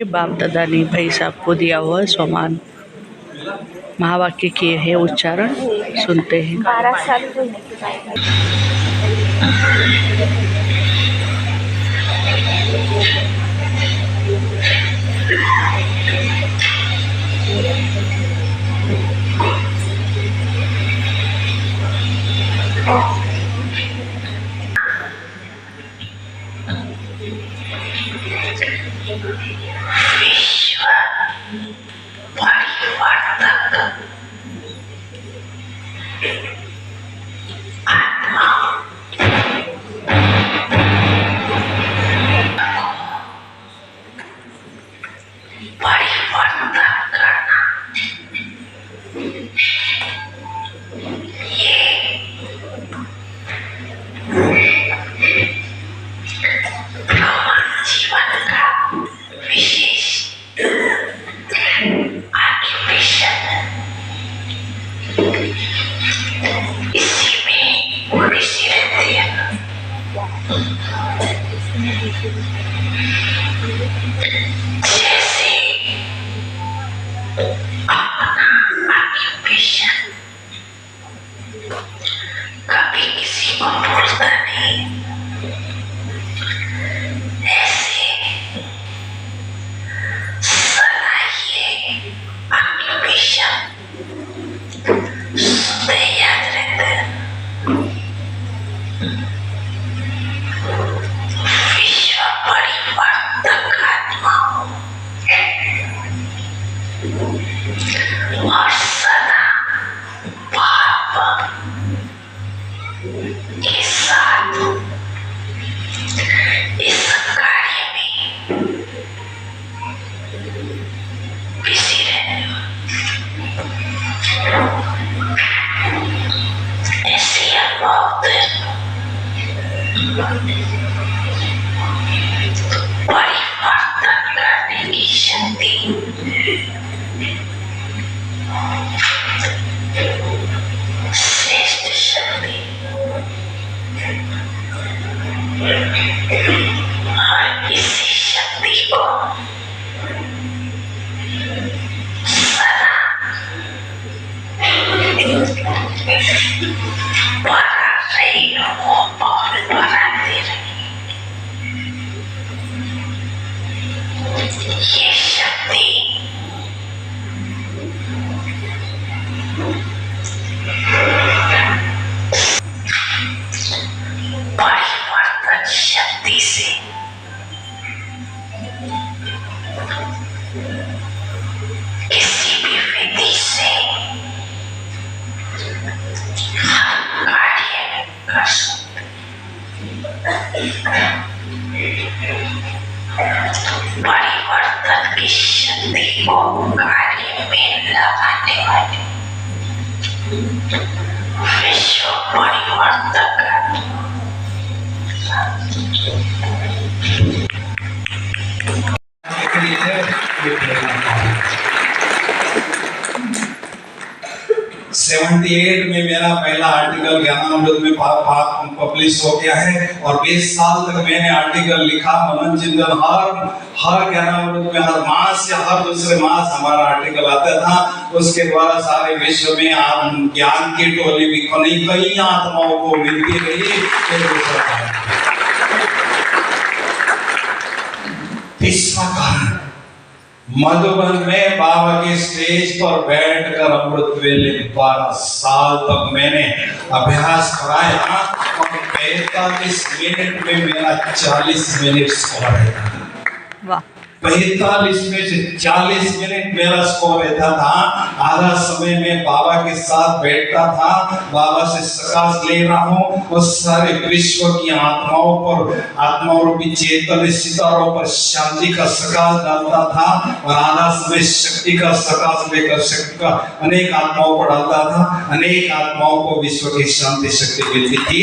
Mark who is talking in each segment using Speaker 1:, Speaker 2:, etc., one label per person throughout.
Speaker 1: ये बाप दादा ने भाई साहब को दिया हुआ स्वमान महावाक्य किए हैं उच्चारण, सुनते हैं।
Speaker 2: 12 साल होने के बाद
Speaker 3: विश्व परिवर्तक आत्मा परिवर्तन करना, ये ब्रह्म जीवन का विशेष ऑक्यूपेशन है। इसी में उड़ीसी रहती है। जैसे अपना ऑक्यूपेशन कभी किसी को भूलता नहीं, ऐसे सदा ये ऑक्यूपेशन सुनते याद रहते हैं। विश्व परिवर्तक आत्मा और सदा भाव के साथ इस कार्य में बिजी रहने ऐसी बहुत परिवर्तन करने की शक्ति श्रेष्ठ शक्ति और इसी शक्ति को सदा बढ़ा रही हो और बढ़ाती रही। ये शक्ति परिवर्तन शक्ति से किसी भी विधि से हर कार्य कर सकते। परिवर्तन की शक्ति को कार्य में लगाने वाले विश्व परिवर्तक
Speaker 4: '78 में मेरा पहला आर्टिकल ज्ञानामृत में पब्लिश हो गया है और 20 साल तक मैंने आर्टिकल लिखा। मनन चिंतन हर ज्ञानामृत में हर मास या हर दूसरे मास हमारा आर्टिकल आता था। उसके द्वारा सारे विश्व में ज्ञान की टोली भी कई आत्माओं को मिलती रही। तीसरा कारण, मधुबन में बाबा के स्टेज पर बैठकर अमृत वेले 12 साल तक मैंने अभ्यास कराया और 45 मिनट में मेरा 40 मिनट स्कोर रहता था। 45 में से 40 मिनट मेरा स्कोर रहता था। आधा समय में बाबा के साथ बैठता था, बाबा से सकाश ले रहा हूँ और सारे विश्व की आत्माओं रूपी चेतन सितारों पर शांति का सकाश डालता था और आधा समय शक्ति का सकाश लेकर शक्ति का अनेक आत्माओं पर डालता था। अनेक आत्माओं को विश्व की शांति शक्ति मिलती थी।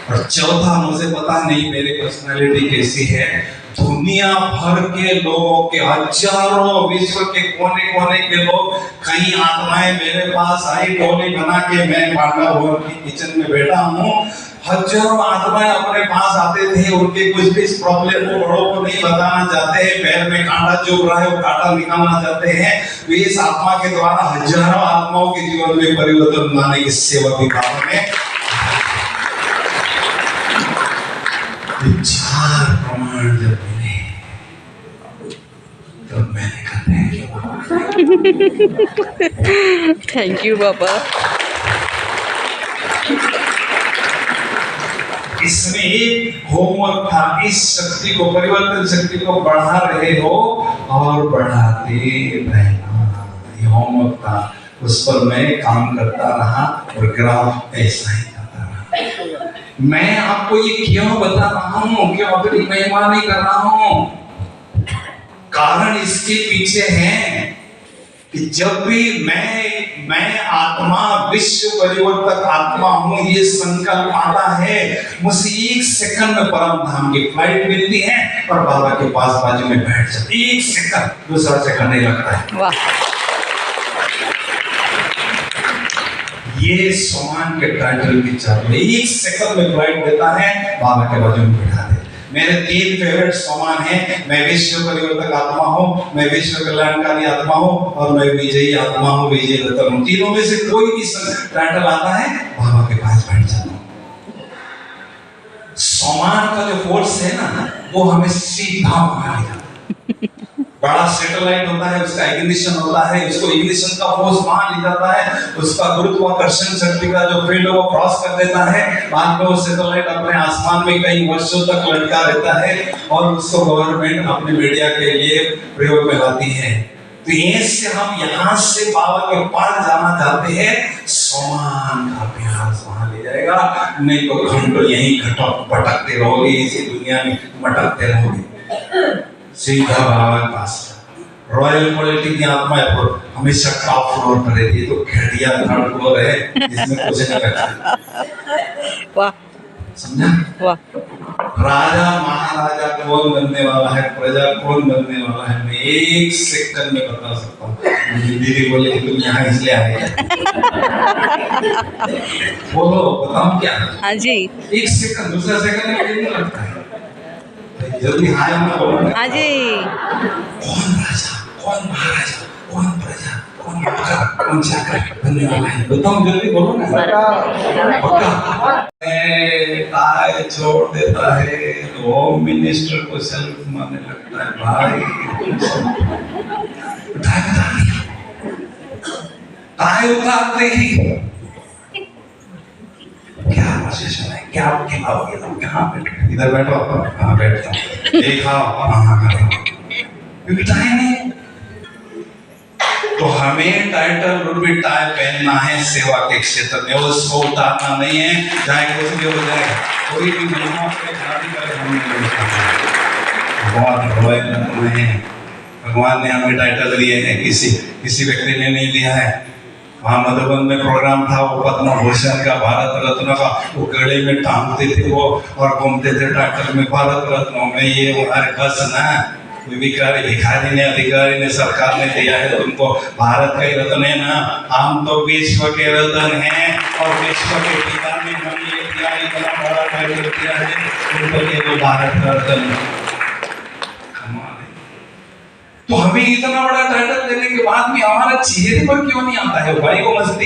Speaker 4: और चौथा, मुझे पता नहीं मेरी पर्सनालिटी कैसी है, दुनिया भर के लोगों के हजारों विश्व के कोने कोने के लोग, कई आत्माएं मेरे पास आई, टोली बना के मैं पांडा भवन की किचन में बैठा हूँ। हजारों आत्माएं अपने पास आते थे, उनके कुछ भी प्रॉब्लम को बड़ों को नहीं बताना चाहते हैं, पैर में कांटा चुभ रहा है वो कांटा निकालना चाहते हैं, तो इस आत्मा के द्वारा हजारों आत्माओं के जीवन में परिवर्तन लाने की सेवा भी बाबा ने। चार प्रमाण जब मिले तब मैंने कहा
Speaker 1: थैंक यू बाबा।
Speaker 4: इसमें एक होमवर्क था, इस शक्ति को, परिवर्तन शक्ति को बढ़ा रहे हो और बढ़ाते रहना, ये होमवर्क था। उस पर मैं काम करता रहा और ग्राफ ऐसा ही आता रहा। मैं आपको ये क्यों बता रहा हूँ, क्यों अपनी महिमा नहीं कर रहा हूँ, कारण इसके पीछे है कि जब भी मैं आत्मा, विश्व परिवर्तक आत्मा हूं, ये संकल्प आता है, मुझे 1 सेकंड में परम धाम की फ्लाइट मिलती है और बाबा के पास बाजू में बैठ जाते, 1 सेकंड, दूसरा सेकंड नहीं लगता है।
Speaker 1: वाह।
Speaker 4: ये सोमान के टाइटल की चाबी, 1 सेकंड में फ्लाइट देता है, बाबा के बाजू में बैठा दे। मेरे 3 फेवरेट सोमान हैं, मैं विश्व परिवर्तक आत्मा हूँ, मैं विश्व कल्याणकारी आत्मा हूँ और मैं विजयी आत्मा हूँ, विजयी रतन हूँ। तीनों में से कोई भी टाइटल आता है, बाबा के पास बैठ जाता हूँ। सोमान का जो फोर्स है ना, वो हमें सीधा मारेगा। बड़ा सैटेलाइट होता है, उसका इग्निशन होता है, उसको इग्निशन का फोर्स मान लिया जाता है, उसका गुरुत्वाकर्षण शक्ति का जो फील्ड है वो क्रॉस कर देता है, बाद में वो सैटेलाइट अपने आसमान में कई वर्षों तक लटका रहता है और उसको गवर्नमेंट अपने मीडिया के लिए प्रयोग में लाती है। तो ये से हम यहाँ से बाबा के पास जाना चाहते हैं, सोमान का अभ्यास वहां ले जाएगा, नहीं तो घंटों यही भटकते रहोगे, इसी दुनिया में भटकते रहोगे। सीधा बाबा के पास। रॉयल क्वालिटी की आत्मा हमेशा टॉप फ्लोर पर रहती है, तो घटिया 3rd फ्लोर है जिसमें कुछ नहीं रखा।
Speaker 1: वाह, समझा? वाह।
Speaker 4: राजा महाराजा कौन बनने वाला है, प्रजा कौन बनने वाला है, मैं 1 सेकंड में बता सकता हूँ। दीदी बोले कि तुम यहाँ इसलिए आए क्या? बोलो, बताओ क्या?
Speaker 1: हाँ जी।
Speaker 4: 1 सेकंड, दूसरा सेकंड में नहीं लगता है। जल्दी हाय ना बोलो।
Speaker 1: हाँ जी।
Speaker 4: कौन राजा, कौन महाराजा, कौन प्रजा, कौन नौकर, कौन चाकर बनने वाला है, बताओ जल्दी बोलो ना। पक्का? टाई छोड़ देता है तो होम मिनिस्टर को सेल्फ मानने लगता है। भाई टाई उतारते ही क्या पोजीशन है, क्या खिलाओगे, कहाँ बैठो, इधर बैठो, हाँ बैठता हूँ, ये खाओ, हाँ खाओ, क्योंकि टाई नहीं। तो हमें टाइटल रूपी टाई पहनना है सेवा के क्षेत्र में, उसको उतारना नहीं है, चाहे कुछ भी हो जाए, कोई भी महिमा अपने शादी करे, हम नहीं उतारना। बहुत रॉयल है, भगवान ने हमें टाइटल दिए हैं, किसी व्यक्ति ने नहीं दिया है। वहाँ मधुबन में प्रोग्राम था, वो पद्म भूषण का, भारत रत्न का, वो गले में टांगते थे वो और घूमते थे टाइटल में भारत रत्न में, ये हमारे बस ना, कोई भिखारी ने, अधिकारी ने, सरकार ने दिया है तुमको, भारत का ही रत्न है ना, हम तो विश्व के रत्न हैं और विश्व के पिता ने हमें ये दिया, इतना बड़ा टाइटल दिया है, उनको ये तो भारत रत्न। तो हमें इतना बड़ा टाइटल देने के बाद भी हमारा चेहरे पर क्यों नहीं आता है भाई को मस्ती?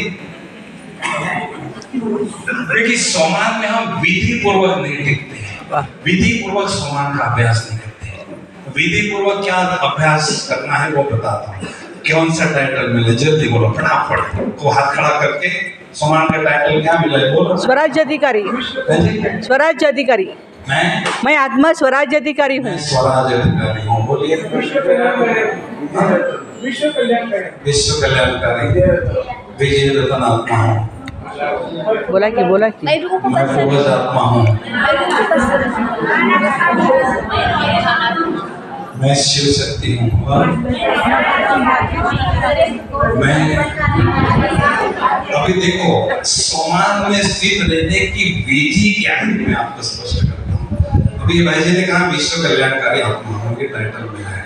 Speaker 4: क्योंकि सोमान में हम विधि पूर्वक नहीं टिकते हैं, विधि पूर्वक सोमान का अभ्यास नहीं करते हैं। विधि पूर्वक क्या अभ्यास करना है वो बताता हूँ। कौन सा टाइटल मिले, जल्दी बोलो फटाफट, तो हाथ खड़ा करके। सोमान का टाइटल क्या मिला है बोलो? स्वराज्य अधिकारी। स्वराज्य अधिकारी। मैं आत्मा स्वराज्य अधिकारी हूँ। स्वराज्य अधिकारी हूँ, बोलिए। विश्व कल्याणकारी विजय रतन आत्मा हूँ।
Speaker 1: बोला कि
Speaker 4: मैं पूर्वज आत्मा हूँ। मैं शिव शक्ति हूँ। मैं अभी देखो सोमान में स्थित रहने की विधि क्या है, मैं आपको स्पष्ट करता हूँ। अभी भाई जी ने कहा विश्व कल्याणकारी आत्मा हूँ, ये टाइटल मिला है।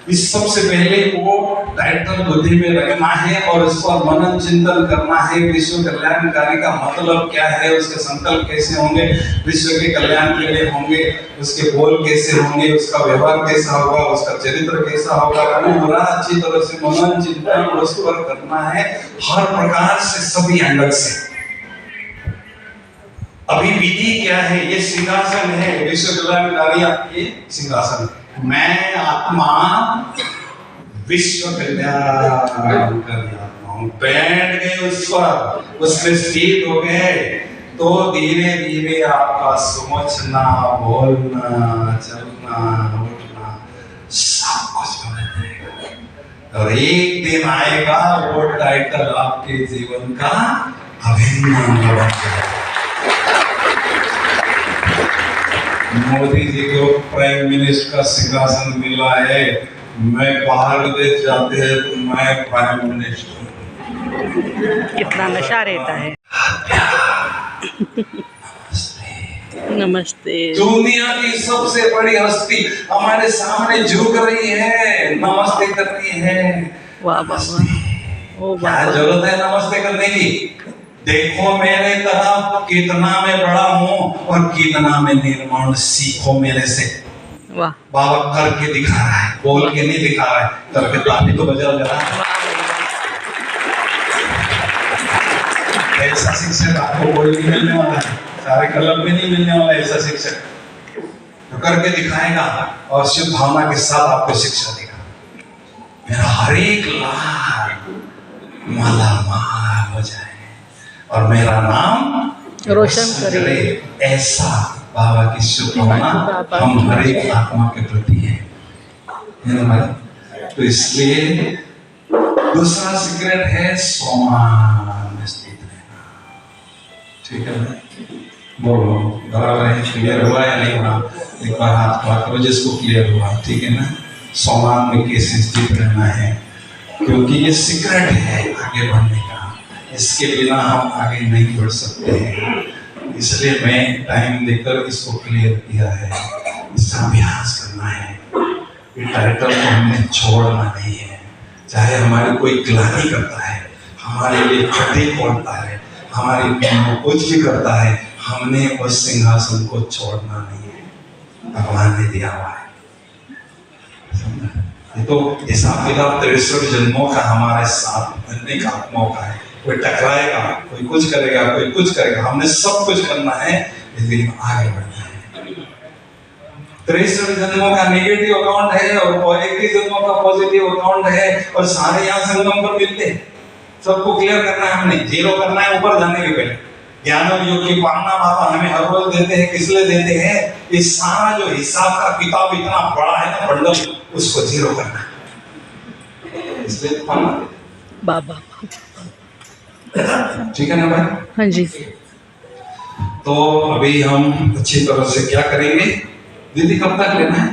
Speaker 4: इस सबसे पहले वो टाइटल बुद्धि में रखना है और इस पर मनन चिंतन करना है। विश्व कल्याणकारी का मतलब क्या है, उसके संकल्प कैसे होंगे, विश्व के कल्याण के लिए होंगे, उसके बोल कैसे होंगे, उसका व्यवहार कैसा होगा, उसका चरित्र कैसा होगा, पूरा अच्छी तरह से मनन चिंतन उस पर करना है, हर प्रकार से, सभी एंगल से। अभी विधि क्या है, ये सिंहासन है, विश्व कल्याणकारी आपके सिंहासन। मैं आत्मा विश्व कल्याणकारी आत्मा हूं। बैठ गए उस पर, उसमें स्थित हो गए तो धीरे धीरे आपका सोचना, बोलना, चलना, उठना सब कुछ बदल जाएगा और एक दिन आएगा वो टाइटल आपके जीवन का अभिन्न अंग बन जाएगा। मोदी जी को प्राइम मिनिस्टर का सिंहासन मिला है, मैं बाहर देश जाते हैं तो मैं प्राइम मिनिस्टर।
Speaker 1: कितना नशा रहता है। नमस्ते।
Speaker 4: दुनिया की सबसे बड़ी हस्ती हमारे सामने झुक रही है, नमस्ते कर रही है।
Speaker 1: वाह वाह वाह। ओ
Speaker 4: क्या
Speaker 1: बाबा।
Speaker 4: जरूरत है नमस्ते करने की? देखो मेरे तरफ कितना मैं बड़ा हूँ और कितना मैं निर्माण, सीखो मेरे से।
Speaker 1: वाह।
Speaker 4: बाबा करके दिखा रहा है, बोल के नहीं दिखा रहा है, करके ताली तो बजा जरा। ऐसा शिक्षक आपको कोई नहीं मिलने वाला है, सारे क्लब में नहीं मिलने वाला ऐसा शिक्षक जो करके दिखाएगा और शुद्ध भावना के साथ आपको शिक्षा देगा। मेरा हर एक लाभ मालामाल हो जाए और मेरा नाम
Speaker 1: रोशन करे,
Speaker 4: ऐसा बाबा की शुभकामना हम हर एक आत्मा के प्रति है। तो इसलिए दूसरा सीक्रेट है सोमान में स्थित रहना। ठीक है भाई, बोलो बराबर है, क्लियर हुआ या नहीं हुआ? एक बार हाथ खड़ा करो जिसको क्लियर हुआ, ठीक है ना? सोमान में कैसे स्थित रहना है, क्योंकि ये सीक्रेट है आगे बढ़ने का, इसके बिना हम आगे नहीं बढ़ सकते हैं। इसलिए मैं टाइम देकर इसको क्लियर किया है, इसका अभ्यास करना है। ये टाइटल को हमने छोड़ना नहीं है, चाहे हमारी कोई ग्लानि करता है, हमारे लिए खड्डे खोलता है, हमारे लिए कुछ भी करता है, हमने उस सिंहासन को छोड़ना नहीं है, भगवान ने दिया हुआ है। ये तो हिसाब किताब 63 जन्मों का हमारे साथ बनने का मौका है। कोई टकराएगा, कोई कुछ करेगा, कोई कुछ करेगा, हमने सब कुछ करना है, लेकिन आगे बढ़ना है। 63 जन्मों का नेगेटिव अकाउंट है और 31 जन्मों का पॉजिटिव अकाउंट है और सारे यहाँ संगम पर मिलते हैं। सबको क्लियर करना है, हमने जीरो करना है ऊपर जाने के पहले। ज्ञान योग की पालना बाबा हमें हर रोज देते हैं, किस लिए देते हैं? ये सारा जो हिसाब का किताब इतना बड़ा है ना बंडल, उसको जीरो करना है, इसलिए पालना
Speaker 1: बाबा।
Speaker 4: ठीक है ना भाई?
Speaker 1: हाँ जी।
Speaker 4: तो अभी हम अच्छी तरह से क्या करेंगे, दीदी कब तक लेना है,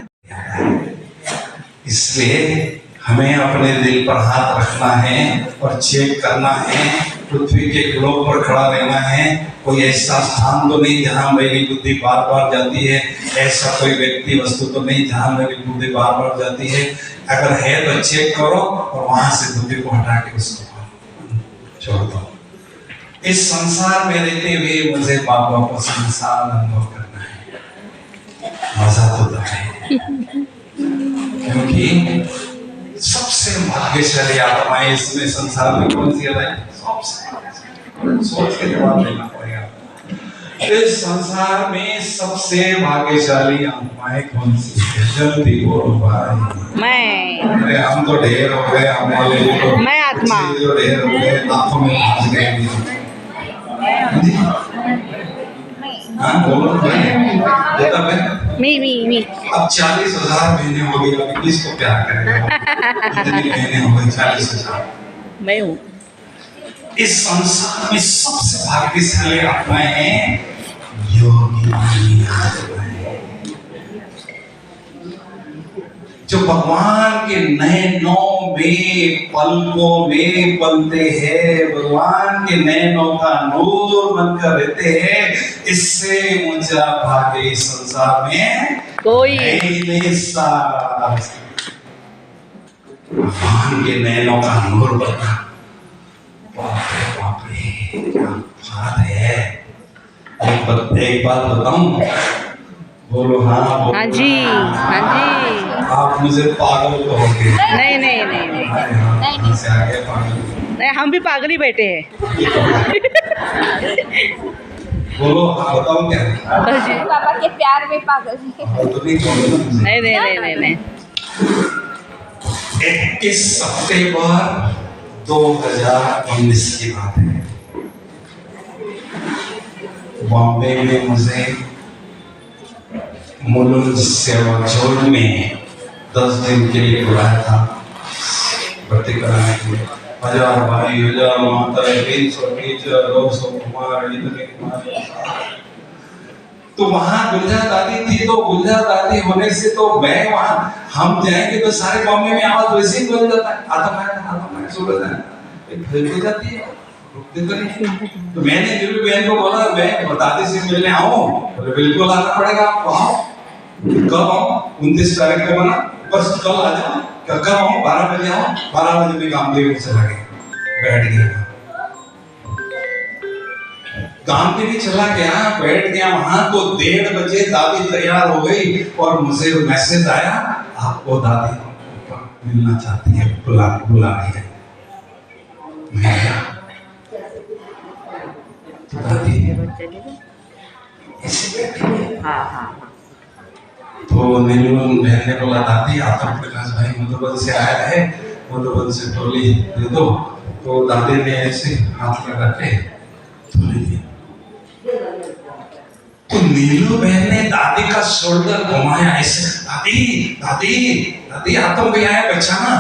Speaker 4: इसलिए हमें अपने दिल पर हाथ रखना है और चेक करना है। पृथ्वी के ग्लोब पर खड़ा रहना है, कोई ऐसा स्थान तो नहीं जहां मेरी बुद्धि बार बार जाती है, ऐसा कोई व्यक्ति वस्तु तो नहीं जहां मेरी बुद्धि बार बार जाती है। अगर है तो चेक करो और वहां से बुद्धि को हटा के उसको छोड़ दो। इस संसार में रहते हुए मुझे बाबा को संसार अनुभव करना है, मजा तो है, क्योंकि सबसे भाग्यशाली आत्माएं इसमें संसार में कौन सी है? सबसे सोच के जवाब देना पड़ेगा। इस संसार में सबसे भाग्यशाली आत्माएं कौन सी है? जल्दी बोलो भाई।
Speaker 1: मैं।
Speaker 4: अरे हम तो ढेर हो गए, हम वाले तो
Speaker 1: मैं आत्मा
Speaker 4: जो ढेर हो गए, आंखों में फंस गए। हाँ बोलो भाई।
Speaker 1: मी
Speaker 4: अब 40,000 महीने हो गए, अभी किसको प्यार करेगा? कितनी महीने हो गए? 40,000।
Speaker 1: मैं हूँ।
Speaker 4: इस संसार में सबसे भाग्यशाली आत्माएं हैं योगी आत्माएं, जो भगवान के नैनों में पलकों में पलते हैं, भगवान के नैनों का नूर बनकर रहते हैं। इससे ऊंचा भाग्य इस संसार में
Speaker 1: कोई
Speaker 4: नहीं। भगवान के नैनों का नूर बना। बाप रे क्या बात है। एक बात बताऊं, बोलो हाँ बोलो।
Speaker 1: हाँ जी, हाँ जी।
Speaker 4: आप मुझे पागल कहोगे।
Speaker 1: नहीं नहीं नहीं नहीं
Speaker 4: नहीं से आगे पागल।
Speaker 1: नहीं, हम भी पागल ही बैठे हैं।
Speaker 4: बोलो हाँ बताओ क्या।
Speaker 2: पापा के प्यार में पागल है।
Speaker 4: तो नहीं कहोगे ना।
Speaker 1: नहीं नहीं नहीं नहीं नहीं
Speaker 4: 21 सितंबर 2019 की बात है। बॉम्बे में मुझे मुलुंड सेवा जोड़ में 10 दिन के लिए बुलाया था भर्ती कराने के लिए। 1000 भाई, 1000 माता, 300 टीचर, 200 कुमार, इतने कुमार। तो वहां गुलजार दादी थी, तो गुलजार दादी होने से तो मैं वहां, हम जाएंगे तो सारे बॉम्बे में आवाज वैसे ही बोल जाता है, आता मैं सूरज है फिर हो जाती है। तो मैंने नीलू बहन को बोला मैं दादी से मिलने आऊं, बोले बिल्कुल आना पड़ेगा आपको। आओ कब आओ? 29 तारीख को बना, बस कल आ जाओ। कब आओ? 12 बजे आओ। 12 बजे में गामदेव में चला गया, बैठ गया। गामदेव भी चला गया, बैठ गया वहां। तो 1:30 बजे दादी तैयार हो गई और मुझे मैसेज आया, आपको दादी मिलना चाहती है, बुला रही है। मैं गया, तो दादी ऐसे बैठी है। तो नीलू बहन ने बोला दादी आतम प्रकाश भाई मधुबन से आया है, मधुबन से टोली दे दो। तो दादी ने ऐसे हाथ लगा के टोली दी। तो नीलू बहन ने दादी का शोल्डर घुमाया ऐसे, दादी दादी दादी आतम भैया है बचाना।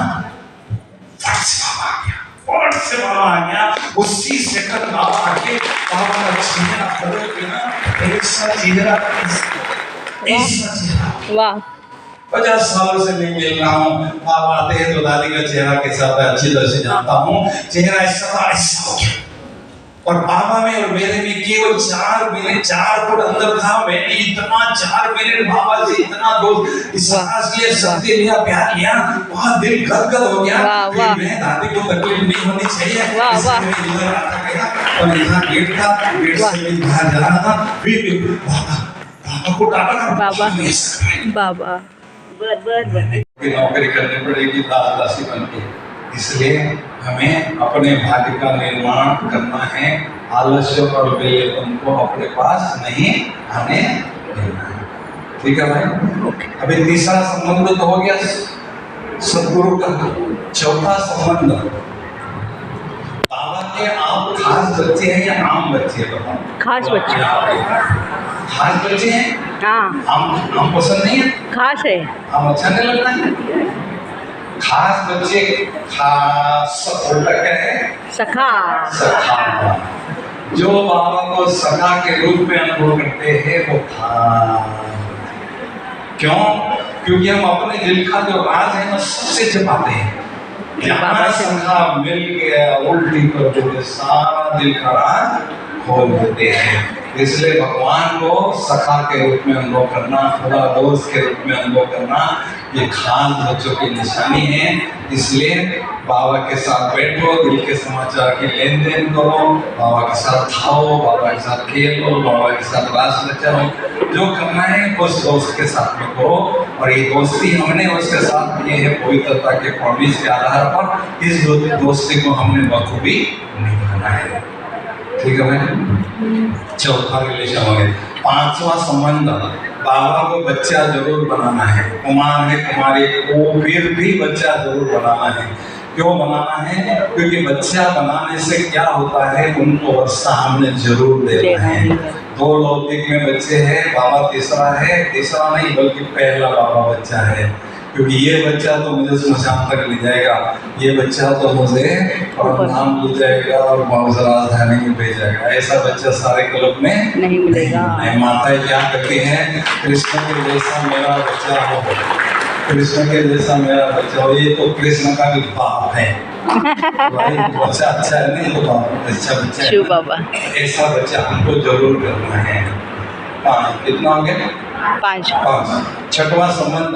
Speaker 4: फट से बाबा आ गया, फट से बाबा आ गया। उसी सेकंड बाबा आके बाबा का चेहरा बदल के ना ऐसा चेहरा,
Speaker 1: वाह।
Speaker 4: 50 साल से नहीं मिल रहा हूँ, आप आते हैं तो दादी का चेहरा कैसा था अच्छी तरह से जानता हूँ। चेहरा ऐसा था, ऐसा हो गया। और बाबा में और मेरे में केवल 4 मिनट, 4 फुट अंदर था। मैंने इतना 4 मिनट बाबा से इतना दोस्त सांस लिया, शक्ति लिया, प्यार लिया, वहाँ दिल गदगद हो गया। फिर मैं दादी को तकलीफ नहीं होनी चाहिए, इसलिए मैं इधर आता गया और यहाँ गेट था, गेट से मैं बाहर जा रहा था। फिर बाबा को डांटा,
Speaker 1: बाबा बाबा
Speaker 4: नौकरी करनी पड़ेगी दासी बन के। इसलिए हमें अपने भाग्य का निर्माण करना है। आलस्य और वेलेपन को अपने पास नहीं आने देना है। ठीक है भाई। अभी तीसरा संबंध तो हो गया सदगुरु का। चौथा संबंध, बाबा के आप खास बच्चे हैं या आम बच्चे हैं? बताओ।
Speaker 1: खास बच्चे।
Speaker 4: खास बच्चे हैं।
Speaker 1: हाँ।
Speaker 4: आम पसंद नहीं है?
Speaker 1: खास है।
Speaker 4: आम अच्छा नहीं लगता है? खास बच्चे, खास उल्टा क्या है?
Speaker 1: सखा।
Speaker 4: सखा। जो बाबा को सखा के रूप में अनुभव करते हैं वो खास। क्यों? क्योंकि हम अपने दिल का जो राज है ना सबसे छिपाते हैं। यहाँ सखा मिल गया उल्टी कर देते, सारा दिल का राज खोल देते हैं। इसलिए भगवान को सखा के रूप में अनुभव करना, खुदा दोस्त के रूप में अनुभव करना, ये खास बच्चों की निशानी है। इसलिए बाबा के साथ बैठो, दिल के समाचार की लेन देन करो, बाबा के साथ खाओ, बाबा के साथ खेलो, बाबा के साथ रास रचाओ। जो करना है उस दोस्त के साथ में करो। और ये दोस्ती हमने उसके साथ की है पवित्रता के प्रॉमिस के आधार पर। इस दोस्ती को हमने बखूबी निभाना है। ठीक है भाई। चौथा रिलेशन हो गया। 5वां संबंध, बाबा को बच्चा जरूर बनाना है। कुमार है कुमारी को फिर भी बच्चा जरूर बनाना है। क्यों बनाना है? क्योंकि बच्चा बनाने से क्या होता है, उनको वर्षा हमने जरूर देना है। 2 लौकिक में बच्चे हैं, बाबा तीसरा है। तीसरा नहीं बल्कि पहला बाबा बच्चा है। क्योंकि ये बच्चा तो मुझे स्मशान तक ले जाएगा, ये बच्चा तो मुझे परमधाम ले जाएगा और राजधानी में भेजेगा। ऐसा बच्चा सारे क्लब में
Speaker 1: नहीं मिलेगा।
Speaker 4: माताएं क्या कहती हैं, कृष्ण के जैसा मेरा बच्चा हो, कृष्ण के जैसा मेरा बच्चा हो। ये तो कृष्ण का भी बाप है। बच्चा अच्छा है नहीं तो बाप अच्छा बच्चा है।
Speaker 1: शिव बाबा।
Speaker 4: ऐसा बच्चा हमको जरूर करना है। कितना हो गया?
Speaker 1: 5
Speaker 4: 5 छठवां संबंध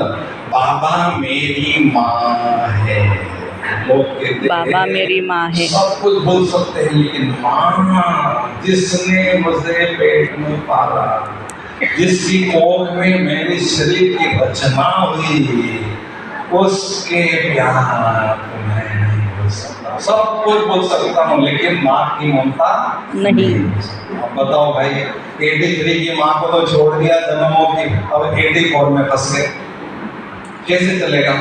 Speaker 4: बाबा मेरी माँ है। लोग कहते हैं
Speaker 1: बाबा मेरी माँ है।
Speaker 4: सब कुछ बोल सकते हैं लेकिन माँ जिसने मुझे पेट में पाला, जिसकी कोख में मेरे शरीर की रचना हुई, उसके प्यार को मैं नहीं बोल सकता। सब कुछ बोल सकता हूँ लेकिन माँ की ममता
Speaker 1: नहीं।
Speaker 4: अब बताओ भाई, 83 की माँ को तो छोड़ दिया जन्मों की, अब 84 में फंस गए, कैसे चलेगा?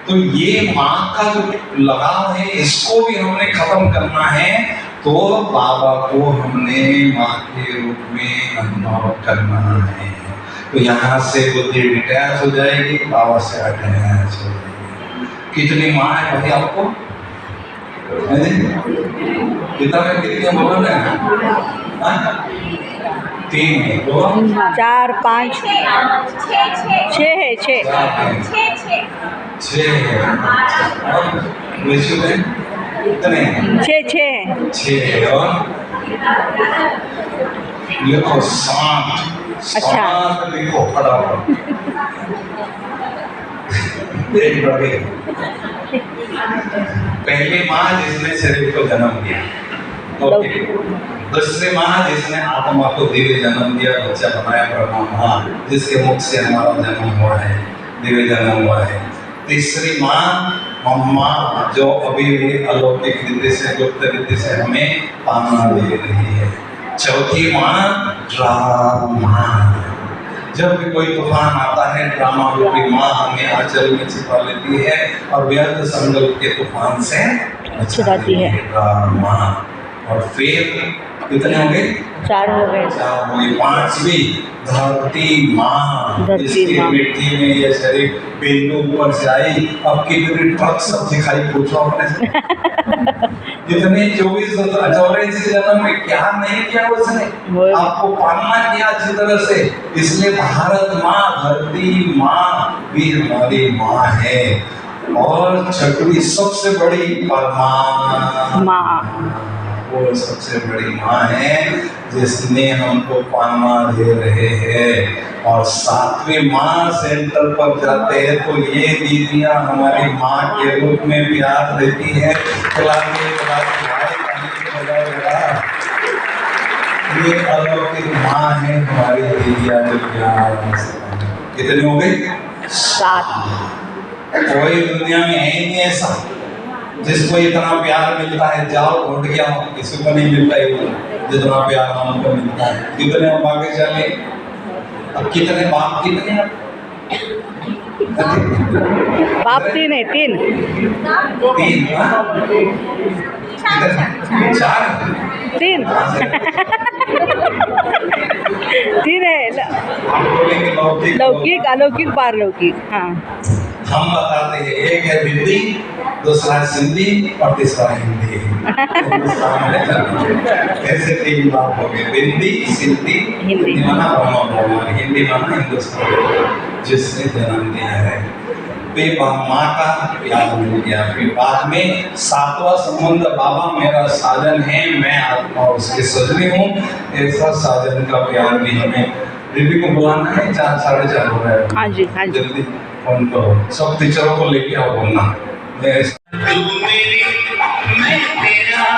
Speaker 4: तो ये माँ का जो लगाव है इसको भी हमने खत्म करना है। तो बाबा को हमने माँ के रूप में अनुभव करना है। तो यहाँ से बुद्धि डिटैच हो जाएगी, बाबा से अटैच हो जाएगी। कितनी माँ है भाई आपको? पिता में कितनी बोलो ना? 3 है,
Speaker 1: 4 5 6 है 6
Speaker 4: 6 है। और विशु में कितने? 6 है। और लिखो 7।
Speaker 1: अच्छा।
Speaker 4: 7 लिखो फटाफट। एक बड़े पहली माँ जिसने शरीर को जन्म दिया, ओके। दूसरी माँ जिसने आत्मा को दिव्य जन्म दिया, बच्चा बनाया, ब्रह्मा माँ जिसके मुख से हमारा जन्म हुआ है, दिव्य जन्म हुआ है। तीसरी माँ मम्मा जो अभी भी अलौकिक विधि से, गुप्त विधि से हमें पाना दे रही है। चौथी माँ ड्रामा, जब भी कोई तूफान आता है ड्रामा रूपी माँ हमें आंचल में छिपा लेती है और व्यर्थ संकल्प के तूफान से
Speaker 1: छुड़ाती है।
Speaker 4: ड्रामा। और फिर कितने हो गए?
Speaker 1: 4 हो गए।
Speaker 4: 4 हो गए। 5वीं धरती माँ,
Speaker 1: धरती
Speaker 4: जिसकी
Speaker 1: माँ।
Speaker 4: मिट्टी में ये शरीर बिंदु ऊपर से आई। अब कितनी ट्रक सब्जी खाई पूछो अपने से। कितने 24 जन्म में क्या नहीं किया उसने, आपको पालना किया अच्छी तरह से। इसलिए भारत माँ, धरती माँ भी हमारी माँ है। और छठवीं सबसे बड़ी परमात्मा, वो सबसे बड़ी माँ है जिसने हमको पालना दे रहे हैं। और 7वीं माँ सेंटर पर जाते हैं तो ये दीदियाँ हमारी माँ के रूप में प्यार देती है। ये अलौकिक माँ है हमारी दीदियाँ जो प्यार। कितने हो गए?
Speaker 1: 7।
Speaker 4: कोई दुनिया में है ही नहीं ऐसा जिसको इतना प्यार मिलता है। जाओ ढूंढ के आओ, किसी को नहीं मिलता है जितना प्यार हमको मिलता है। कितने हम आगे चले? अब कितने बाप, कितने
Speaker 1: बाप 3 है। 3
Speaker 4: 4
Speaker 1: 3 है। लौकिक, अलौकिक, पारलौकिक। हाँ,
Speaker 4: हम बताते हैं, एक है बिंदी, दूसरा है सिंधी और तीसरा हिंदी। ऐसे 3 बात हो गए, बिंदी, सिंधी, हिंदी माना ब्रह्म, हिंदी माना हिंदुस्तान, जिसने जन्म दिया है। फिर माँ का प्यार मिल गया। फिर बाद में 7वां संबंध, बाबा मेरा साजन है, मैं आत्मा उसकी सजनी हूँ। ऐसा साजन का प्यार भी हमें। दीदी को बुलाना है, 4 साढ़े 4 हो रहा है।
Speaker 1: हाँ जी, हाँ जी।
Speaker 4: जल्दी फोन करो, सब टीचरों को लेके आओ बोलना।
Speaker 3: तू मेरी मैं तेरा